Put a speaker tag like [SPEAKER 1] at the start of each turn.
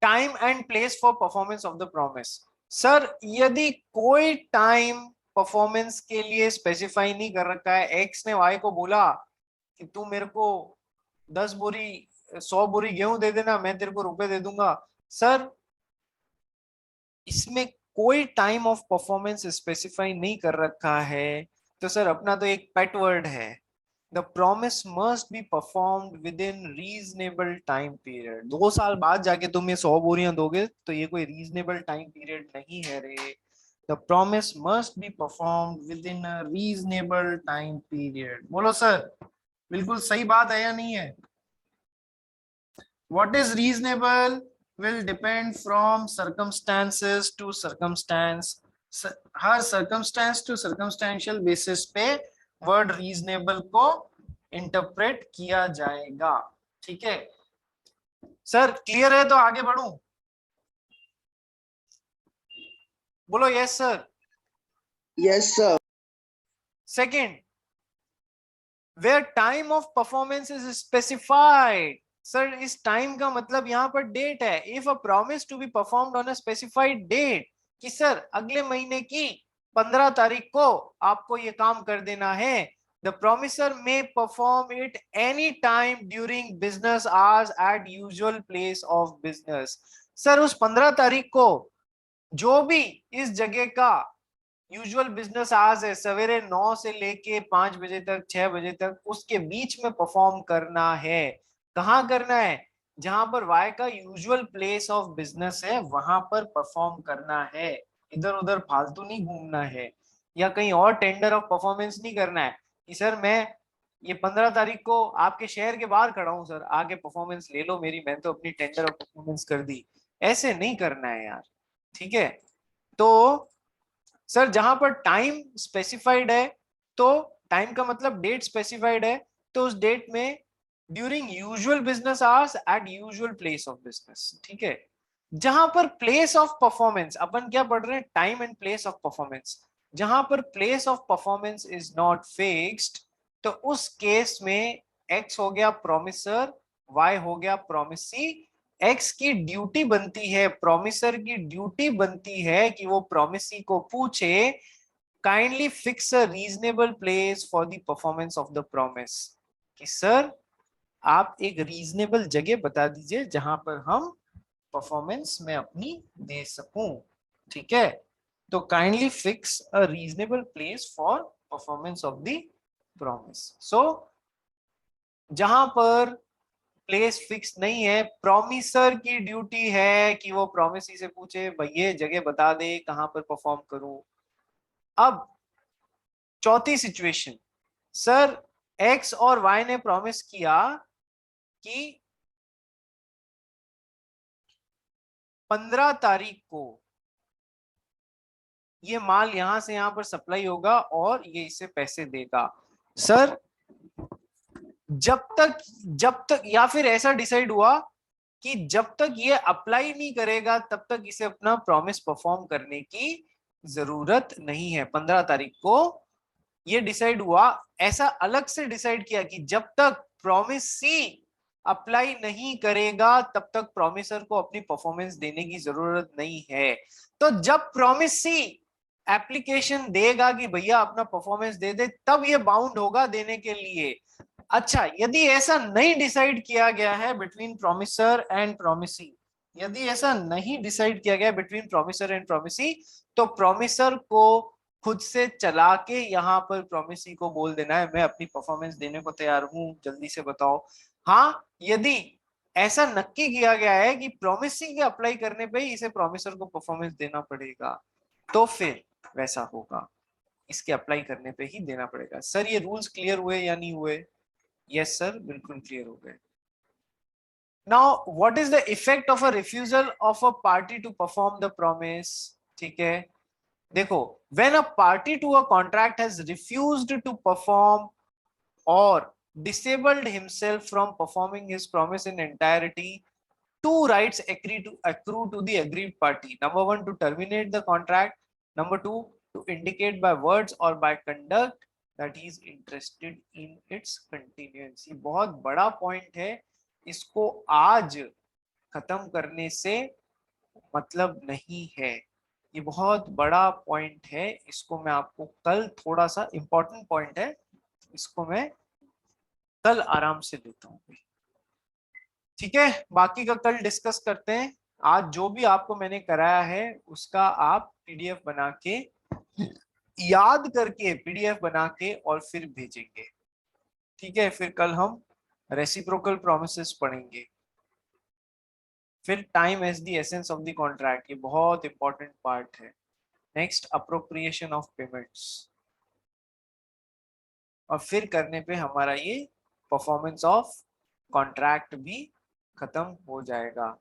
[SPEAKER 1] Time and place for performance of the promise. Sir यदि कोई time performance के लिए स्पेसिफाई नहीं कर रखा है, एक्स ने वाई को बोला कि तू मेरे को 10 बोरी 100 बोरी गेहूं दे देना, मैं तेरे को रुपए दे दूंगा। सर इसमें कोई टाइम ऑफ परफॉर्मेंस स्पेसिफाई नहीं कर रखा है, तो सर अपना तो एक पेट वर्ड है, the promise must be performed with in reasonable time period. 2 साल बाद जाके तुम ये 100 बोरियां दोगे तो ये कोई रीजनेबल टाइम पीरियड नहीं है रे। The promise must be performed with in a reasonable time period. बोलो सर, बिल्कुल सही बात है या नहीं है? What is reasonable will depend from circumstances to circumstance। Her circumstance to circumstantial basis पे word reasonable को इंटरप्रेट किया जाएगा। ठीक है सर, क्लियर है? तो आगे बढ़ूं? बोलो yes sir.
[SPEAKER 2] Yes sir.
[SPEAKER 1] Second, where time of performance is specified। Sir इस टाइम का मतलब यहाँ पर डेट है। If a promise to be performed on a specified date, कि सर अगले महीने की 15 तारीख को आपको ये काम कर देना है, the promisor may perform it any time during business hours at usual place of business. Sir उस 15 तारीख को जो भी इस जगह का यूजुअल बिजनेस आवर्स है, सवेरे 9 से लेके 5 बजे तक, 6 बजे तक, उसके बीच में परफॉर्म करना है। कहाँ करना है? जहां पर वाई का यूजुअल प्लेस ऑफ बिजनेस है वहां पर परफॉर्म करना है। इधर उधर फालतू नहीं घूमना है, या कहीं और टेंडर ऑफ परफॉर्मेंस नहीं करना है कि सर मैं ये 15 तारीख को आपके शहर के बाहर खड़ा हूं सर, आगे परफॉर्मेंस ले लो मेरी, मैं तो अपनी टेंडर ऑफ परफॉर्मेंस कर दी। ऐसे नहीं करना है यार। ठीक है, तो सर जहां पर टाइम स्पेसिफाइड है, तो टाइम का मतलब डेट स्पेसिफाइड है, तो उस डेट में during usual business hours at usual place of business. ठीक है, जहां पर प्लेस ऑफ परफॉर्मेंस, अपन क्या पढ़ रहे हैं? Time and place of performance. जहां पर place of performance is not fixed, तो उस केस में एक्स हो गया प्रोमिसर, वाई हो गया प्रोमिसी। एक्स की ड्यूटी बनती है, प्रोमिसर की ड्यूटी बनती है कि वो प्रोमिसी को पूछे, kindly fix a reasonable place for the performance of the promise. कि सर आप एक रीजनेबल जगह बता दीजिए जहां पर हम परफॉर्मेंस में अपनी दे सकूं। ठीक है, तो kindly fix a reasonable place for performance of the promise. So जहां पर प्लेस फिक्स नहीं है, प्रोमिसर की ड्यूटी है कि वो प्रोमिसी से पूछे भाई ये जगह बता दे कहां पर परफॉर्म करूं। अब चौथी सिचुएशन, सर एक्स और वाई ने प्रॉमिस किया कि 15 तारीख को ये माल यहां से यहां पर सप्लाई होगा और ये इसे पैसे देगा। सर जब तक या फिर ऐसा डिसाइड हुआ कि जब तक ये अप्लाई नहीं करेगा तब तक इसे अपना प्रॉमिस परफॉर्म करने की जरूरत नहीं है। 15 तारीख को ये डिसाइड हुआ, ऐसा अलग से डिसाइड किया कि जब तक प्रॉमिस सी अप्लाई नहीं करेगा तब तक प्रॉमिसर को अपनी परफॉर्मेंस देने की जरूरत नहीं है। तो जब प्रॉमिस सी एप्लीकेशन देगा कि भैया अपना परफॉर्मेंस दे दे, तब ये बाउंड होगा देने के लिए। अच्छा, यदि ऐसा नहीं डिसाइड किया गया है बिटवीन प्रोमिसर एंड प्रोमिसी, यदि ऐसा नहीं डिसाइड किया गया बिटवीन प्रोमिसर एंड प्रोमिसी, तो प्रोमिसर को खुद से चला के यहाँ पर प्रोमिसी को बोल देना है मैं अपनी परफॉर्मेंस देने को तैयार हूं, जल्दी से बताओ। हाँ, यदि ऐसा नक्की किया गया है कि प्रोमिसी के अप्लाई करने पे ही इसे प्रोमिसर को परफॉर्मेंस देना पड़ेगा, तो फिर वैसा होगा, इसके अप्लाई करने पे ही देना पड़ेगा। सर ये रूल्स क्लियर हुए या नहीं हुए? यस सर, बिल्कुल क्लियर हो गए। Now what is the effect of a refusal of a party to perform the promise? ठीक है, देखो, when a party to a contract has refused to perform or disabled himself from performing his promise in entirety, two rights accrue to the aggrieved party. Number one, to terminate the contract. Number two, to indicate by words or by conduct that he is interested in its continuance। बहुत बड़ा point है, इसको आज खत्म करने से मतलब नहीं है। ये बहुत बड़ा पॉइंट है, इसको मैं आपको कल, थोड़ा सा इंपॉर्टेंट पॉइंट है, इसको मैं कल आराम से देता हूँ। ठीक है, बाकी का कल डिस्कस करते हैं। आज जो भी आपको मैंने कराया है उसका आप पीडीएफ बना के, याद करके पीडीएफ बना के और फिर भेजेंगे। ठीक है, फिर कल हम रेसिप्रोकल प्रोमिसेस पढ़ेंगे। फिर time as the essence of the contract, ये बहुत इंपॉर्टेंट पार्ट है। नेक्स्ट अप्रोप्रिएशन ऑफ पेमेंट्स, और फिर करने पे हमारा ये परफॉर्मेंस ऑफ कॉन्ट्रैक्ट भी खत्म हो जाएगा।